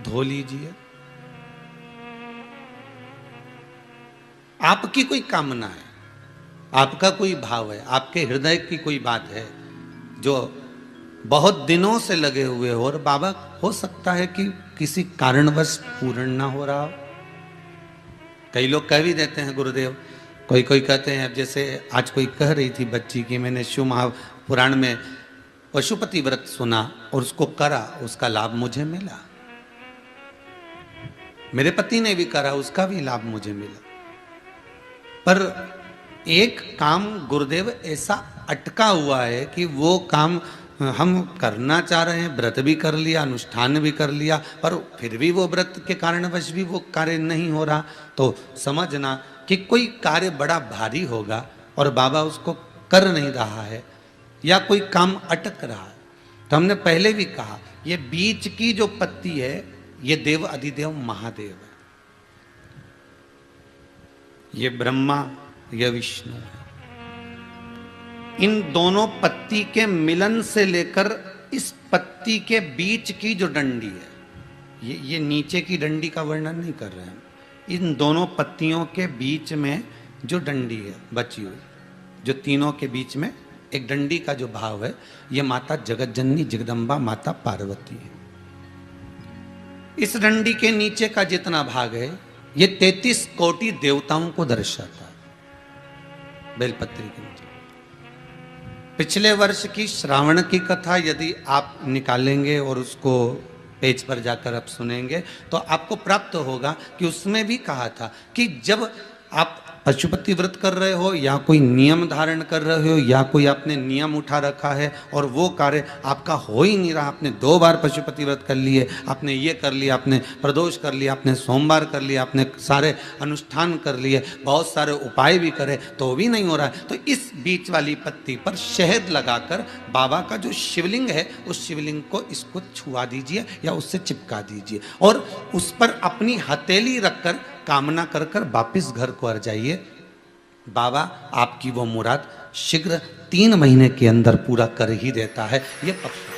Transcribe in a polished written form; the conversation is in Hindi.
धो लीजिए। आपकी कोई कामना है, आपका कोई भाव है, आपके हृदय की कोई बात है जो बहुत दिनों से लगे हुए हो, और बाबा हो सकता है कि किसी कारणवश पूर्ण ना हो रहा हो। कई लोग कह भी देते हैं गुरुदेव, कोई कोई कहते हैं, अब जैसे आज कोई कह रही थी बच्ची की मैंने शिव महापुराण में पशुपति व्रत सुना और उसको करा, उसका लाभ मुझे मिला। मेरे पति ने भी करा, उसका भी लाभ मुझे मिला। पर एक काम गुरुदेव ऐसा अटका हुआ है कि वो काम हम करना चाह रहे हैं, व्रत भी कर लिया, अनुष्ठान भी कर लिया, पर फिर भी वो व्रत के कारणवश भी वो कार्य नहीं हो रहा। तो समझना कि कोई कार्य बड़ा भारी होगा और बाबा उसको कर नहीं रहा है, या कोई काम अटक रहा है। तो हमने पहले भी कहा, ये बीच की जो पत्ती है ये देव अधिदेव महादेव है, ये ब्रह्मा, ये विष्णु है। इन दोनों पत्ती के मिलन से लेकर इस पत्ती के बीच की जो डंडी है, ये नीचे की डंडी का वर्णन नहीं कर रहे हैं, इन दोनों पत्तियों के बीच में जो डंडी है बची हुई, जो तीनों के बीच में एक डंडी का जो भाव है, ये माता जगत जननी जगदम्बा माता पार्वती है। इस डंडी के नीचे का जितना भाग है ये 33 कोटि देवताओं को दर्शाता है। बेलपत्री के नीचे पिछले वर्ष की श्रावण की कथा यदि आप निकालेंगे और उसको पेज पर जाकर आप सुनेंगे तो आपको प्राप्त होगा कि उसमें भी कहा था कि जब आप पशुपति व्रत कर रहे हो या कोई नियम धारण कर रहे हो या कोई आपने नियम उठा रखा है और वो कार्य आपका हो ही नहीं रहा, आपने 2 बार पशुपति व्रत कर लिए, आपने ये कर लिया, आपने प्रदोष कर लिया, आपने सोमवार कर लिया, आपने सारे अनुष्ठान कर लिए, बहुत सारे उपाय भी करे तो भी नहीं हो रहा है, तो इस बीच वाली पत्ती पर शहद लगाकर बाबा का जो शिवलिंग है उस शिवलिंग को इसको छुआ दीजिए या उससे चिपका दीजिए और उस पर अपनी हथेली रखकर कामना कर कर वापिस घर को आ जाइए। बाबा आपकी वो मुराद शीघ्र 3 महीने के अंदर पूरा कर ही देता है, ये पक्का।